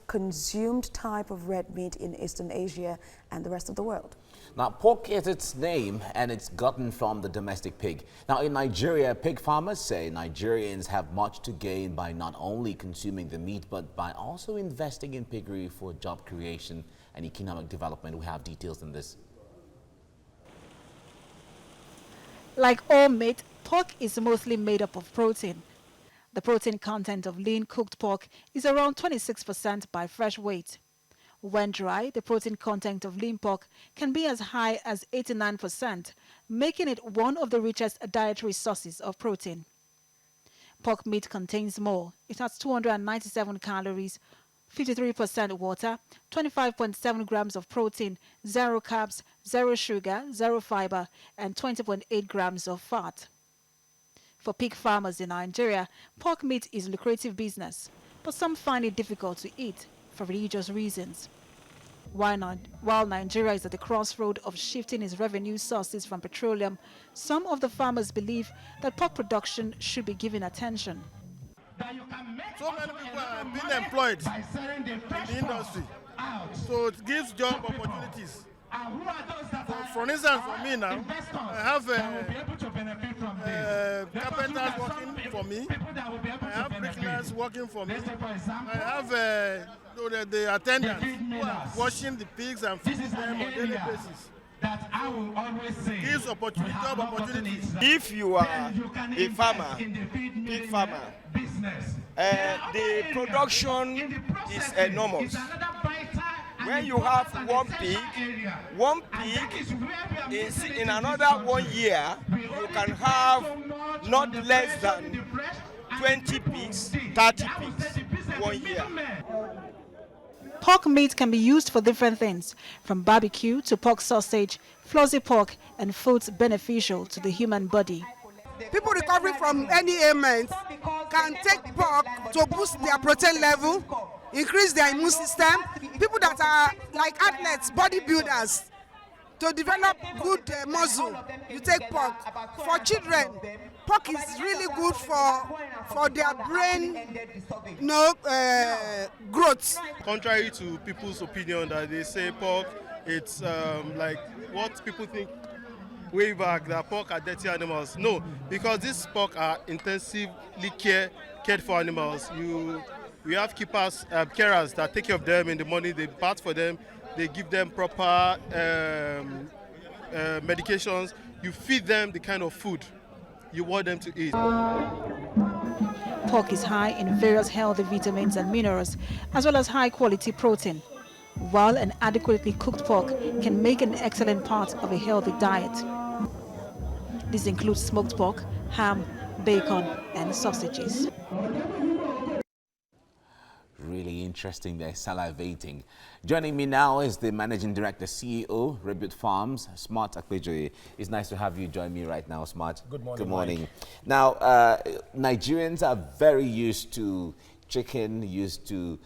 consumed type of red meat in Eastern Asia and the rest of the world. Now, pork gets its name and it's gotten from the domestic pig. Now, in Nigeria, pig farmers say Nigerians have much to gain by not only consuming the meat, but by also investing in piggery for job creation and economic development. We have details in this. Like all meat, pork is mostly made up of protein. The protein content of lean cooked pork is around 26% by fresh weight. When dry, the protein content of lean pork can be as high as 89%, making it one of the richest dietary sources of protein. Pork meat contains more. It has 297 calories, 53% water, 25.7 grams of protein, 0 carbs, 0 sugar, 0 fiber, and 20.8 grams of fat. For pig farmers in Nigeria, pork meat is a lucrative business, but some find it difficult to eat for religious reasons. While Nigeria is at the crossroad of shifting its revenue sources from petroleum, some of the farmers believe that pork production should be given attention. So many people are being employed in the industry, so it gives job opportunities. So for instance, for me now, I have carpenters working for me, I have bricklayers working for me, I have the attendants who are washing the pigs and feeding them on a daily basis. That I will always say gives job opportunities. If you are a farmer, pig farmer, the production is enormous. When you have one pig is in another 1 year, you can have not less than 20 pigs, 30 pigs 1 year. Pork meat can be used for different things, from barbecue to pork sausage, flossy pork, and foods beneficial to the human body. People recovering from any ailment can take pork to boost their protein level, increase their immune system. People that are like athletes, bodybuilders, to develop good muscle, you take pork. For children, pork is really good for their brain growth. Contrary to people's opinion that they say pork, it's like what people think way back, that pork are dirty animals. No, because these pork are intensively cared for animals. We have keepers, carers that take care of them in the morning, they bath for them, they give them proper medications, you feed them the kind of food you want them to eat. Pork is high in various healthy vitamins and minerals, as well as high quality protein, while an adequately cooked pork can make an excellent part of a healthy diet. This includes smoked pork, ham, bacon, and sausages. Really interesting, they're salivating. Joining me now is the Managing Director, CEO, Rebute Farms, Smart Piggery. It's nice to have you join me right now, Smart. Good morning. Good morning. Mike. Now, Nigerians are very used to chicken, used to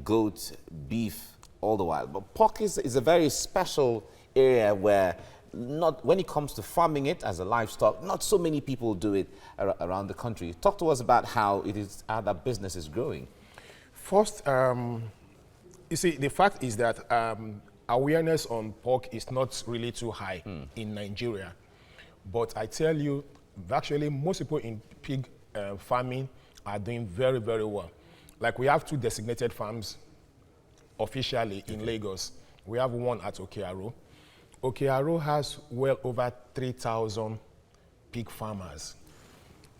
goat, beef, all the while. But pork is a very special area where when it comes to farming it as a livestock, not so many people do it around the country. Talk to us about how that business is growing. First, you see, the fact is that awareness on pork is not really too high in Nigeria. But I tell you, actually, most people in pig farming are doing very, very well. Like, we have 2 designated farms officially in Lagos. We have one at Okearo. Okearo has well over 3,000 pig farmers.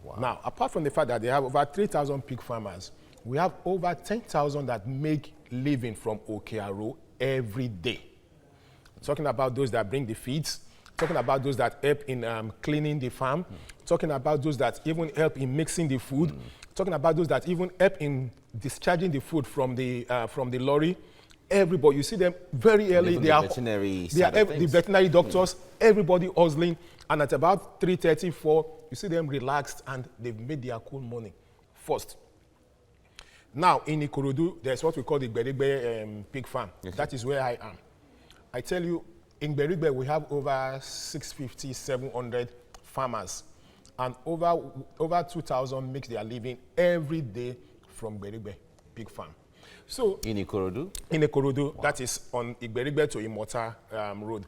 Wow. Now, apart from the fact that they have over 3,000 pig farmers, we have over 10,000 that make living from Okearo every day. Talking about those that bring the feeds, talking about those that help in cleaning the farm, talking about those that even help in mixing the food, talking about those that even help in discharging the food from the lorry. Everybody, you see them very early. They are the veterinary doctors, everybody hustling, and at about 3:34, you see them relaxed and they've made their cool money first. Now, in Ikorodu, there's what we call the Berigbe pig farm. Okay. That is where I am. I tell you, in Berigbe, we have over 650, 700 farmers. And over 2,000 make their living every day from Berigbe pig farm. So In Ikorodu? in Ikorodu, that is on Igberigbe to Imota road.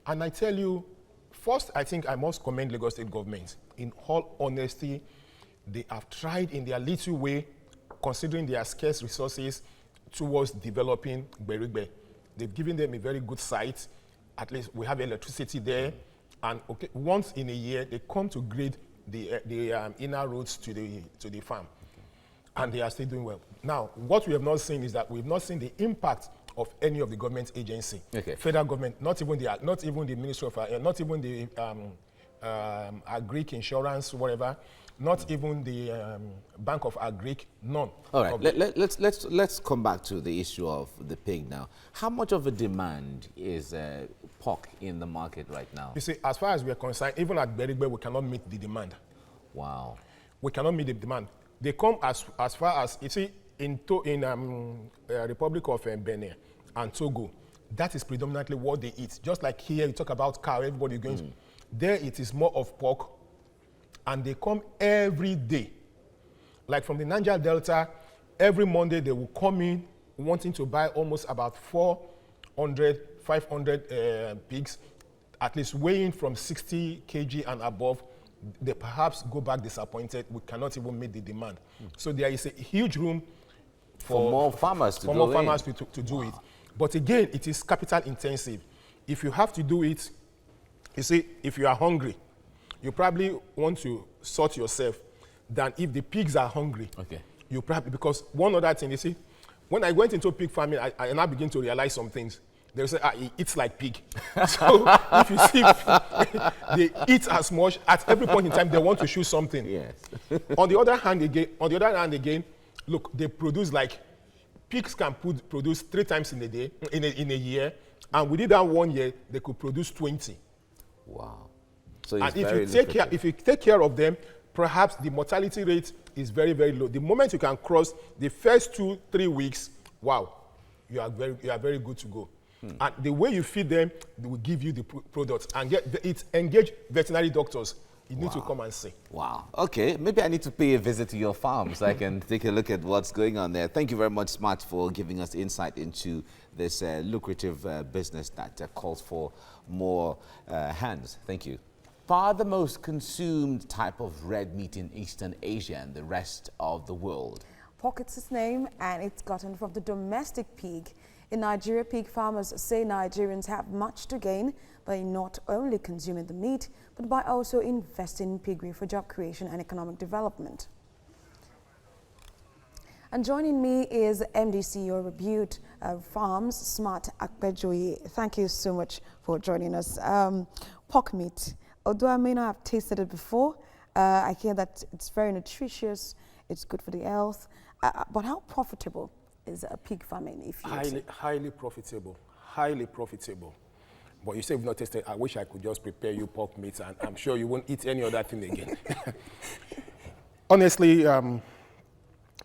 And I tell you, first, I think I must commend Lagos State government. In all honesty, they have tried in their little way, considering their scarce resources, towards developing Igberigbe. They've given them a very good site. At least we have electricity there. And okay, once in a year, they come to grade the inner roads to the farm. And they are still doing well. Now, what we have not seen is that we have not seen the impact of any of the government agency, federal government, not even the Ministry of, not even the Agric Insurance, whatever, not even the Bank of Agric, none. All right, let's come back to the issue of the pig now. How much of a demand is pork in the market right now? You see, as far as we are concerned, even at Berigbe, we cannot meet the demand. Wow. We cannot meet the demand. They come as far as, you see, in Republic of Benin and Togo, that is predominantly what they eat. Just like here, you talk about cow, everybody going to. There, it is more of pork, and they come every day. Like from the Niger Delta, every Monday they will come in wanting to buy almost about 400, 500 pigs, at least weighing from 60 kg and above. They perhaps go back disappointed. We cannot even meet the demand. So there is a huge room for more farmers to do it. But again, it is capital intensive. If you have to do it, you see, if you are hungry, you probably want to sort yourself than if the pigs are hungry. Okay. You probably, because one other thing, you see, when I went into pig farming, I now begin to realize some things. They say, it eats like pig. So if you see, they eat as much. At every point in time, they want to shoot something. Yes. On the other hand, again, look, they produce like, pigs can produce 3 times in a day, in a year, and within that 1 year, they could produce 20. Wow. So it's and if you take care of them, perhaps the mortality rate is very, very low. The moment you can cross the first 2-3 weeks, wow, you are very good to go. And the way you feed them, they will give you the products. And engage veterinary doctors. You need to come and see. Wow. Okay, maybe I need to pay a visit to your farm so I can take a look at what's going on there. Thank you very much, Smart, for giving us insight into this lucrative business that calls for more hands. Thank you. Far the most consumed type of red meat in Eastern Asia and the rest of the world. Pork is its name, and it's gotten from the domestic pig. In Nigeria, pig farmers say Nigerians have much to gain by not only consuming the meat, but by also investing in piggery for job creation and economic development. And joining me is MD CEO Rebuild Farms, Smart Akpejoye. Thank you so much for joining us. Pork meat, although I may not have tasted it before, I hear that it's very nutritious, it's good for the health, but how profitable is a pig farming? If you highly profitable. But you say you've not tasted. I wish I could just prepare you pork meat, and I'm sure you won't eat any other thing again. Honestly,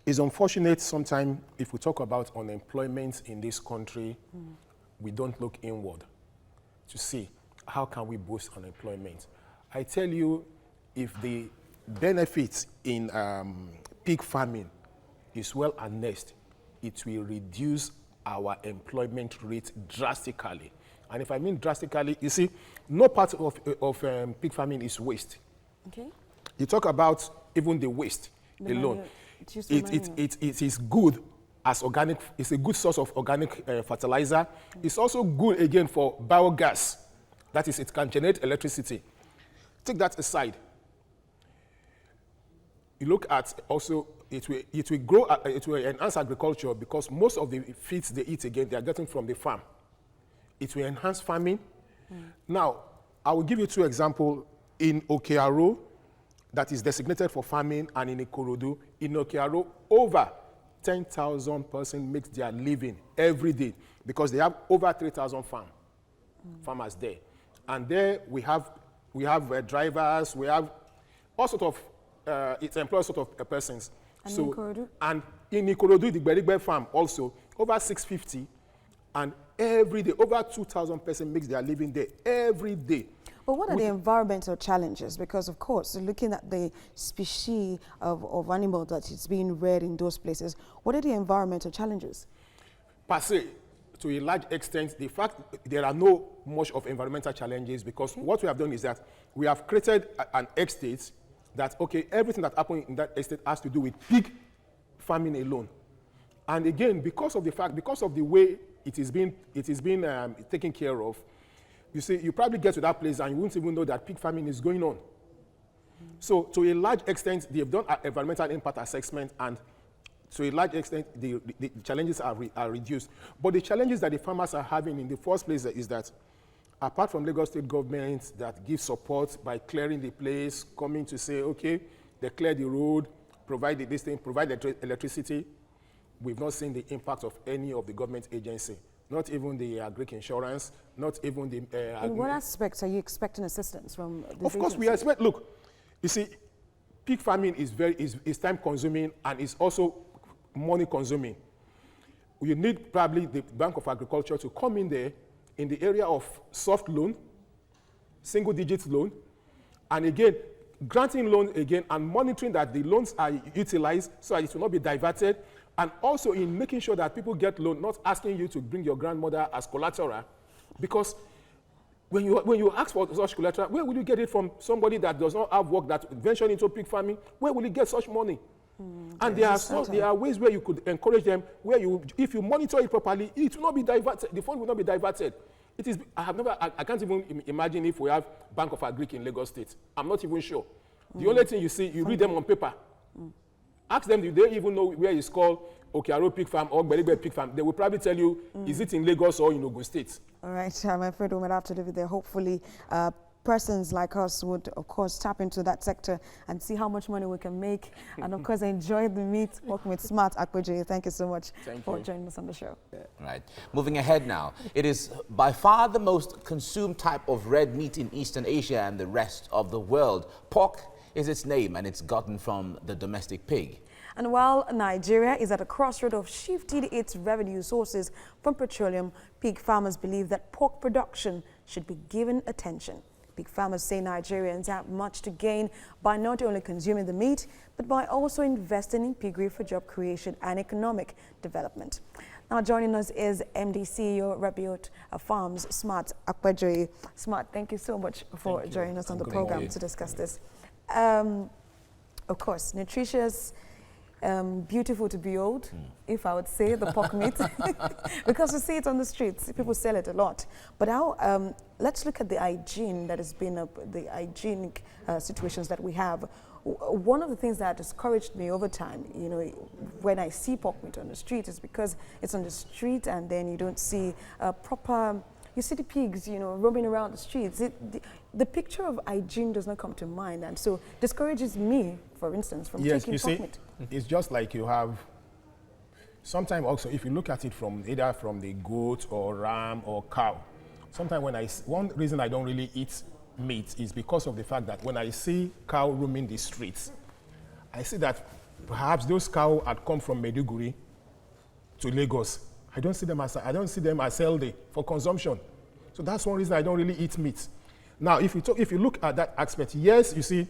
it's unfortunate sometimes if we talk about unemployment in this country, we don't look inward to see how can we boost unemployment. I tell you, if the benefits in pig farming is well harnessed, it will reduce our employment rate drastically. And if I mean drastically, you see, no part of pig farming is waste. Okay. You talk about even the waste alone. It is good as organic. It's a good source of organic fertilizer. It's also good again for biogas. That is, it can generate electricity. Take that aside. You look at also, it will grow, it will enhance agriculture because most of the feeds they eat again, they are getting from the farm. It will enhance farming. Now, I will give you 2 examples. In Okearo, that is designated for farming, and in Ikorodu. In Okearo, over 10,000 persons make their living every day because they have over 3,000 farmers there. And there we have drivers, we have all sort of, it employs sort of persons. And in Ikorodu? And in Ikorodu, the Berigbe farm also, over 650, and every day, over 2,000 persons makes their living there every day. But what are the environmental challenges? Because, of course, looking at the species of animal that is being reared in those places, what are the environmental challenges? Per se, to a large extent, the fact there are no much of environmental challenges, because what we have done is that we have created an estate that, okay, everything that happened in that estate has to do with pig farming alone. And again, because of the way it is being taken care of, you see, you probably get to that place and you won't even know that pig farming is going on. So to a large extent, they have done an environmental impact assessment, and to a large extent, the challenges are reduced. But the challenges that the farmers are having in the first place is that, apart from Lagos state government that gives support by clearing the place, coming to say, okay, they clear the road, provide electricity, we've not seen the impact of any of the government agency. Not even the agric insurance, not even the... In what aspects are you expecting assistance from the Of course, we expect, look, you see, pig farming is time consuming and is also money consuming. You need probably the Bank of Agriculture to come in there in the area of soft loan, single digit loan, and again, granting loans again and monitoring that the loans are utilized so that it will not be diverted, and also in making sure that people get loan, not asking you to bring your grandmother as collateral, because when you ask for such collateral, where will you get it from? Somebody that does not have work, that ventured into pig farming, where will you get such money? And there are ways where you could encourage them, where if you monitor it properly, it will not be diverted. The fund will not be diverted. It is. I can't even imagine if we have Bank of Agric in Lagos State. I'm not even sure. The only thing you see, you read them on paper. Ask them, do they even know where it's called Okearo Pig Farm or Berigbe Pig Farm? They will probably tell you, is it in Lagos or in Ogun State? All right, I'm afraid we might have to leave it there. Hopefully, persons like us would, of course, tap into that sector and see how much money we can make. And, of course, enjoy the meat working with Smart Akpejoye. Thank you so much for joining us on the show. Right. Moving ahead now, it is by far the most consumed type of red meat in Eastern Asia and the rest of the world. Pork is its name, and it's gotten from the domestic pig. And while Nigeria is at a crossroad of shifting its revenue sources from petroleum, pig farmers believe that pork production should be given attention. Pig farmers say Nigerians have much to gain by not only consuming the meat, but by also investing in piggery for job creation and economic development. Now joining us is MD CEO Rebuild Farms, Smart Akpejoye. Smart, thank you so much for joining us on the program to discuss this. Of course, nutritious, beautiful to behold, if I would say, the pork meat, because we see it on the streets. People sell it a lot. But now, let's look at the hygiene that has been, the hygienic situations that we have. One of the things that discouraged me over time, you know, when I see pork meat on the street, is because it's on the street and then you don't see proper. You see the pigs, you know, roaming around the streets. The picture of hygiene does not come to mind, and so discourages me, for instance, from taking pork meat. It's just like you have. Sometimes also, if you look at it from either from the goat or ram or cow, sometimes one reason I don't really eat meat is because of the fact that when I see cow roaming the streets, I see that perhaps those cows had come from Piggery to Lagos. I don't see them as healthy for consumption. So that's one reason I don't really eat meat. Now, if you look at that aspect, yes, you see,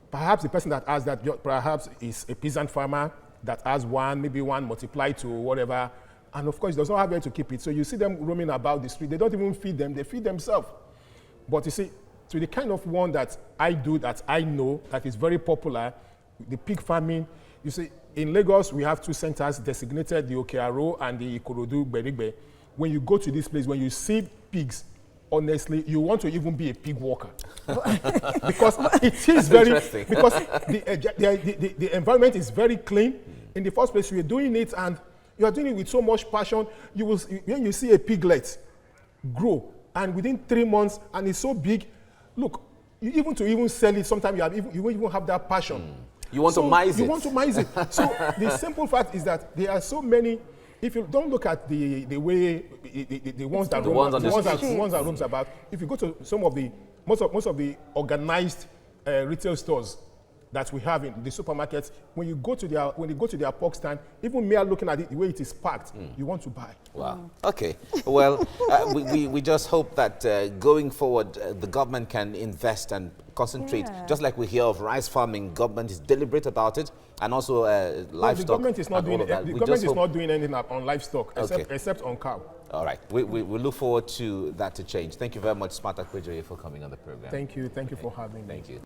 perhaps the person that has that perhaps is a peasant farmer that has maybe one multiplied to whatever, and of course does not have where to keep it. So you see them roaming about the street. They don't even feed them; they feed themselves. But you see, to the kind of one that I do, that I know, that is very popular, the pig farming. You see, in Lagos, we have two centers designated, the Okearo and the Ikorodu Berigbe. When you go to this place, when you see pigs, honestly, you want to even be a pig walker. Because it is because the environment is very clean. In the first place, you are doing it and you are doing it with so much passion. When you see a piglet grow, and within 3 months, and it's so big, look, to even sell it, sometimes you won't even have that passion. You want to mize it. You want to mize it. So the simple fact is that there are so many. If you don't look at the way the ones that roams about, if you go to most of the organized retail stores, that we have in the supermarkets, when you go to their pork stand, even mere looking at it, the way it is packed, you want to buy. Wow. Okay. Well, we just hope that going forward, the government can invest and concentrate. Just like we hear of rice farming, government is deliberate about it, and also livestock. The government is not doing anything on livestock except on cow. All right. We look forward to that to change. Thank you very much, Smart Akpejoye, for coming on the program. Thank you. Thank you for having me. Thank you.